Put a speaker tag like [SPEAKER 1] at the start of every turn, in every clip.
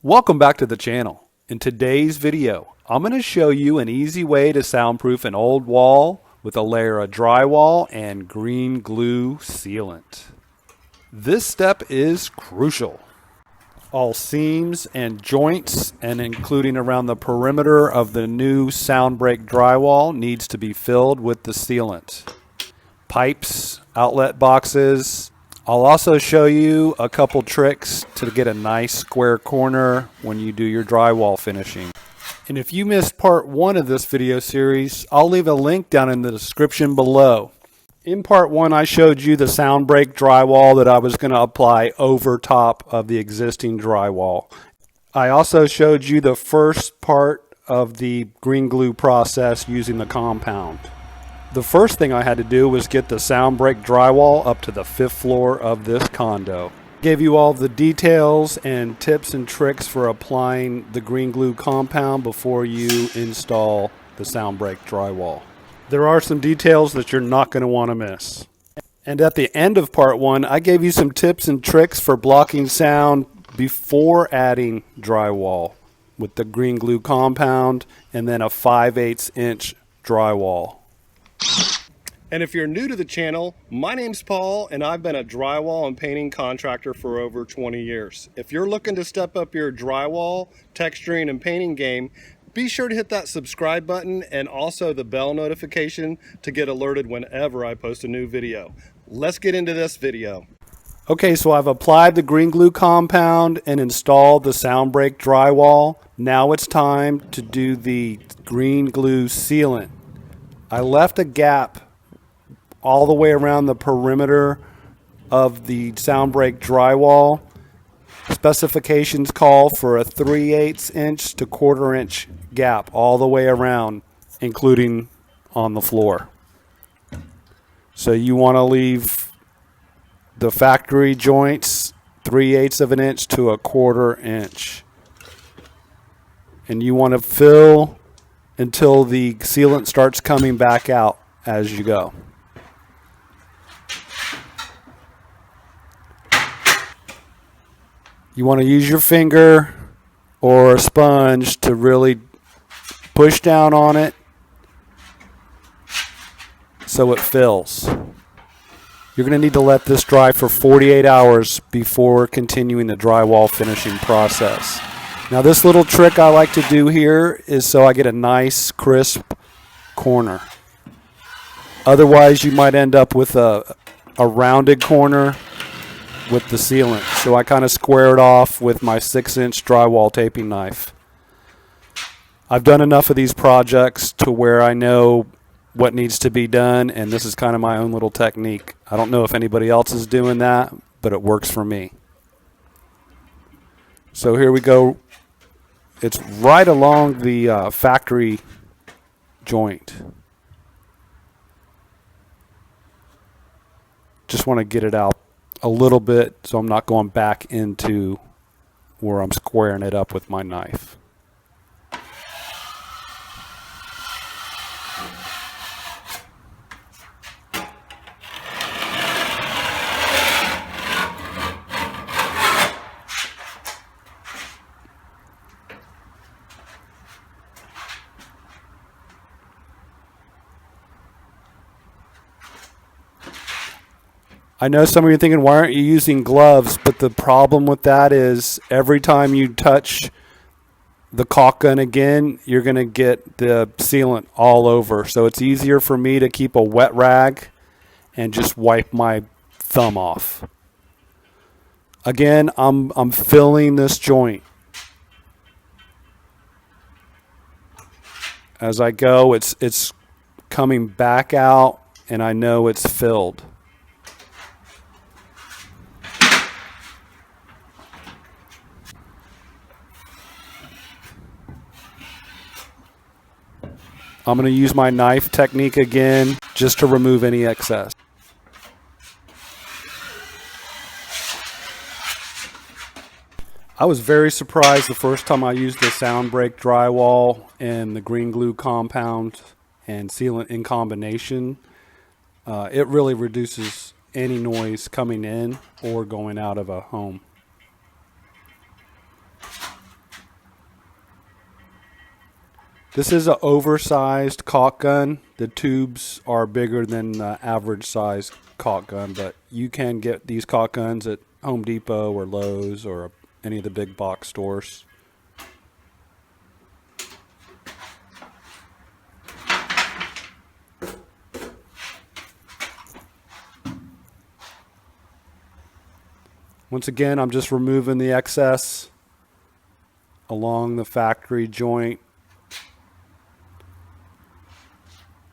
[SPEAKER 1] Welcome back to the channel. In today's video, I'm going to show you an easy way to soundproof an old wall with a layer of drywall and green glue sealant. This step is crucial. All seams and joints, and including around the perimeter of the new SoundBreak drywall, needs to be filled with the sealant. Pipes, outlet boxes. I'll also show you a couple tricks to get a nice square corner when you do your drywall finishing. And if you missed part 1 of this video series, I'll leave a link down in the description below. In part 1, I showed you the SoundBreak drywall that I was going to apply over top of the existing drywall. I also showed you the first part of the green glue process using the compound. The first thing I had to do was get the SoundBreak drywall up to the 5th floor of this condo. Gave you all the details and tips and tricks for applying the green glue compound before you install the SoundBreak drywall. There are some details that you're not going to want to miss. And at the end of part 1, I gave you some tips and tricks for blocking sound before adding drywall with the green glue compound and then a 5/8 inch drywall.
[SPEAKER 2] And if you're new to the channel, my name's Paul and I've been a drywall and painting contractor for over 20 years. If you're looking to step up your drywall, texturing, and painting game, be sure to hit that subscribe button and also the bell notification to get alerted whenever I post a new video. Let's get into this video.
[SPEAKER 1] Okay, so I've applied the green glue compound and installed the SoundBreak drywall. Now it's time to do the green glue sealant. I left a gap all the way around the perimeter of the SoundBreak drywall. Specifications call for a 3/8 inch to 1/4 inch gap all the way around, including on the floor. So you want to leave the factory joints 3/8 of an inch to a 1/4 inch. And you want to fill until the sealant starts coming back out as you go. You want to use your finger or a sponge to really push down on it so it fills. You're going to need to let this dry for 48 hours before continuing the drywall finishing process. Now this little trick I like to do here is so I get a nice crisp corner. Otherwise you might end up with a rounded corner with the sealant. So I kind of square it off with my 6-inch drywall taping knife. I've done enough of these projects to where I know what needs to be done, and this is kind of my own little technique. I don't know if anybody else is doing that, but it works for me. So here we go. It's right along the factory joint. Just want to get it out a little bit so I'm not going back into where I'm squaring it up with my knife. I know some of you are thinking, why aren't you using gloves? But the problem with that is every time you touch the caulk gun again, you're going to get the sealant all over. So it's easier for me to keep a wet rag and just wipe my thumb off. Again, I'm filling this joint. As I go, it's coming back out and I know it's filled. I'm going to use my knife technique again just to remove any excess. I was very surprised the first time I used the SoundBreak drywall and the green glue compound and sealant in combination. It really reduces any noise coming in or going out of a home. This is an oversized caulk gun. The tubes are bigger than the average size caulk gun, but you can get these caulk guns at Home Depot or Lowe's or any of the big box stores. Once again, I'm just removing the excess along the factory joint.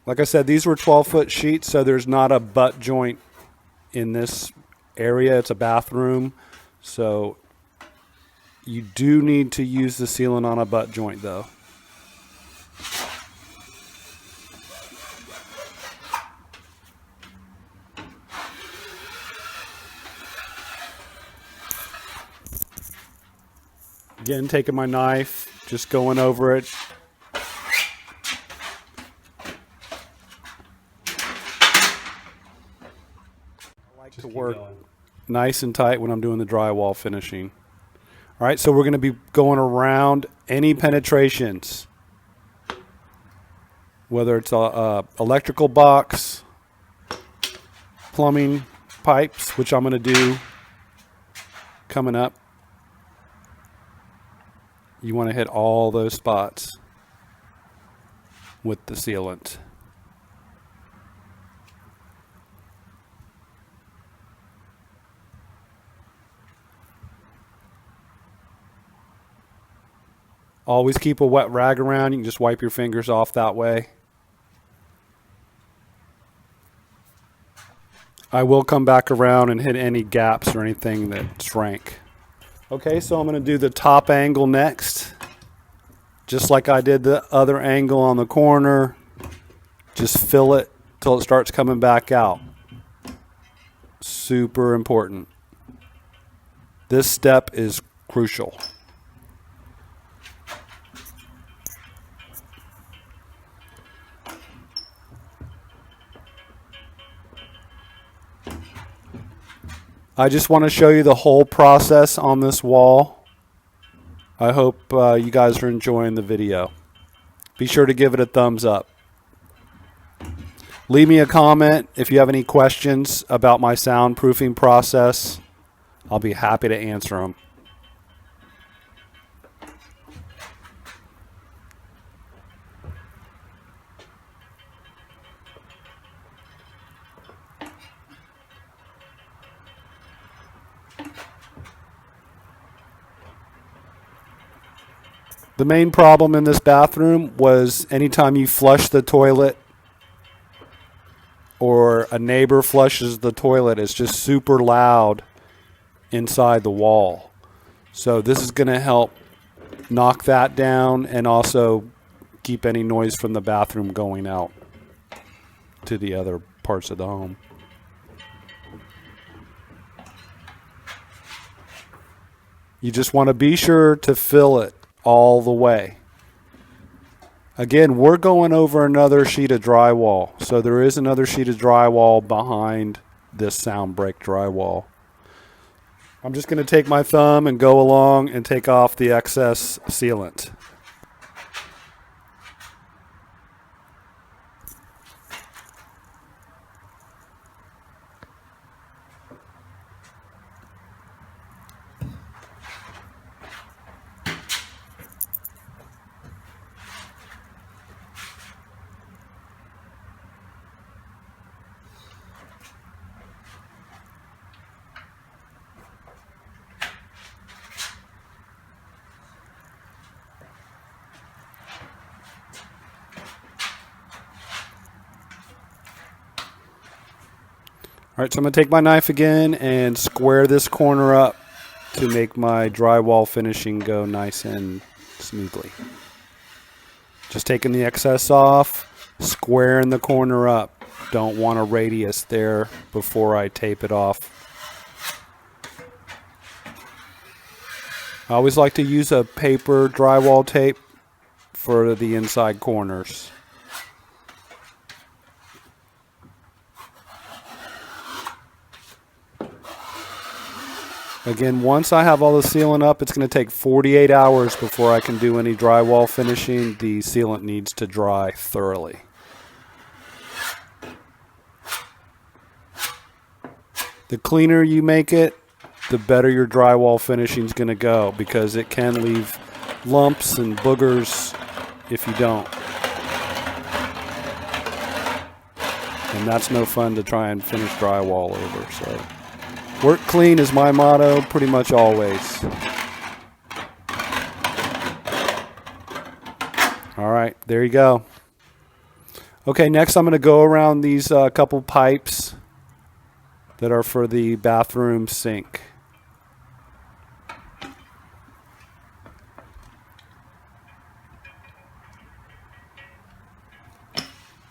[SPEAKER 1] Like I said, these were 12-foot sheets, so there's not a butt joint in this area. It's a bathroom, so you do need to use the sealant on a butt joint, though. Again, taking my knife, just going over it. To work nice and tight when I'm doing the drywall finishing. All right, so we're going to be going around any penetrations, whether it's a electrical box, plumbing pipes, which I'm going to do coming up. You want to hit all those spots with the sealant. Always keep a wet rag around. You can just wipe your fingers off that way. I will come back around and hit any gaps or anything that shrank. Okay, so I'm going to do the top angle next. Just like I did the other angle on the corner. Just fill it till it starts coming back out. Super important. This step is crucial. I just want to show you the whole process on this wall. I hope you guys are enjoying the video. Be sure to give it a thumbs up. Leave me a comment if you have any questions about my soundproofing process. I'll be happy to answer them. The main problem in this bathroom was anytime you flush the toilet or a neighbor flushes the toilet, it's just super loud inside the wall. So this is going to help knock that down and also keep any noise from the bathroom going out to the other parts of the home. You just want to be sure to fill it all the way. Again, we're going over another sheet of drywall, so there is another sheet of drywall behind this SoundBreak drywall. I'm just going to take my thumb and go along and take off the excess sealant. All right, so I'm going to take my knife again and square this corner up to make my drywall finishing go nice and smoothly. Just taking the excess off, squaring the corner up. Don't want a radius there before I tape it off. I always like to use a paper drywall tape for the inside corners. Again, once I have all the sealant up, it's going to take 48 hours before I can do any drywall finishing. The sealant needs to dry thoroughly. The cleaner you make it, the better your drywall finishing is going to go, because it can leave lumps and boogers if you don't. And that's no fun to try and finish drywall over. So work clean is my motto pretty much always. All right, there you go. Okay, next I'm going to go around these couple pipes that are for the bathroom sink.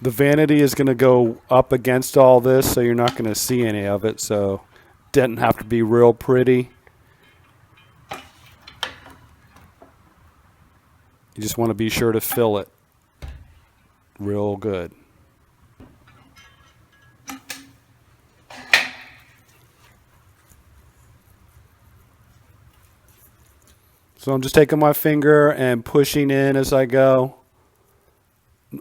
[SPEAKER 1] The vanity is going to go up against all this, so you're not going to see any of it, so it doesn't have to be real pretty. You just want to be sure to fill it real good. So I'm just taking my finger and pushing in as I go.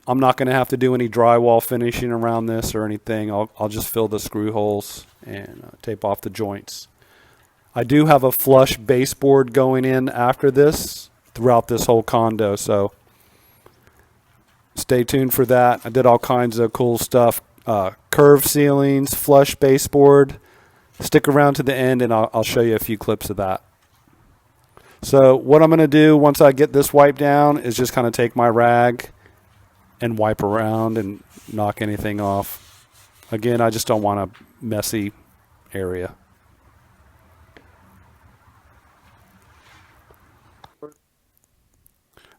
[SPEAKER 1] I'm not going to have to do any drywall finishing around this or anything. I'll just fill the screw holes and tape off the joints. I do have a flush baseboard going in after this throughout this whole condo, so stay tuned for that. I did all kinds of cool stuff. Curved ceilings, flush baseboard. Stick around to the end and I'll show you a few clips of that. So what I'm going to do once I get this wiped down is just kind of take my rag and wipe around and knock anything off. Again, I just don't want a messy area.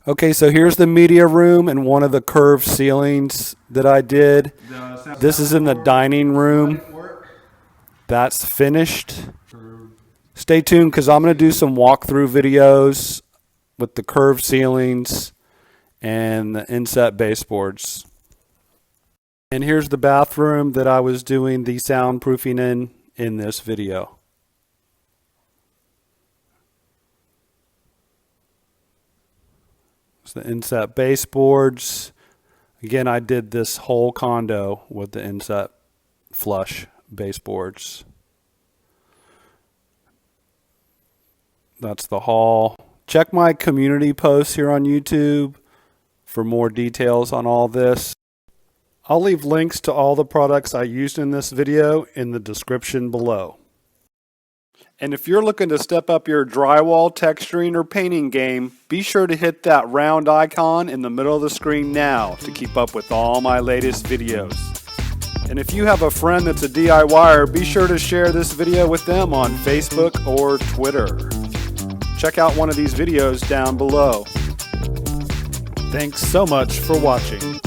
[SPEAKER 1] Okay, so here's the media room and one of the curved ceilings that I did. This is in the dining room. That's finished. Stay tuned because I'm going to do some walkthrough videos with the curved ceilings and the inset baseboards. And here's the bathroom that I was doing the soundproofing in this video. It's the inset baseboards. Again, I did this whole condo with the inset flush baseboards. That's the hall. Check my community posts here on YouTube for more details on all this. I'll leave links to all the products I used in this video in the description below. And if you're looking to step up your drywall texturing or painting game, be sure to hit that round icon in the middle of the screen now to keep up with all my latest videos. And if you have a friend that's a DIYer, be sure to share this video with them on Facebook or Twitter. Check out one of these videos down below. Thanks so much for watching.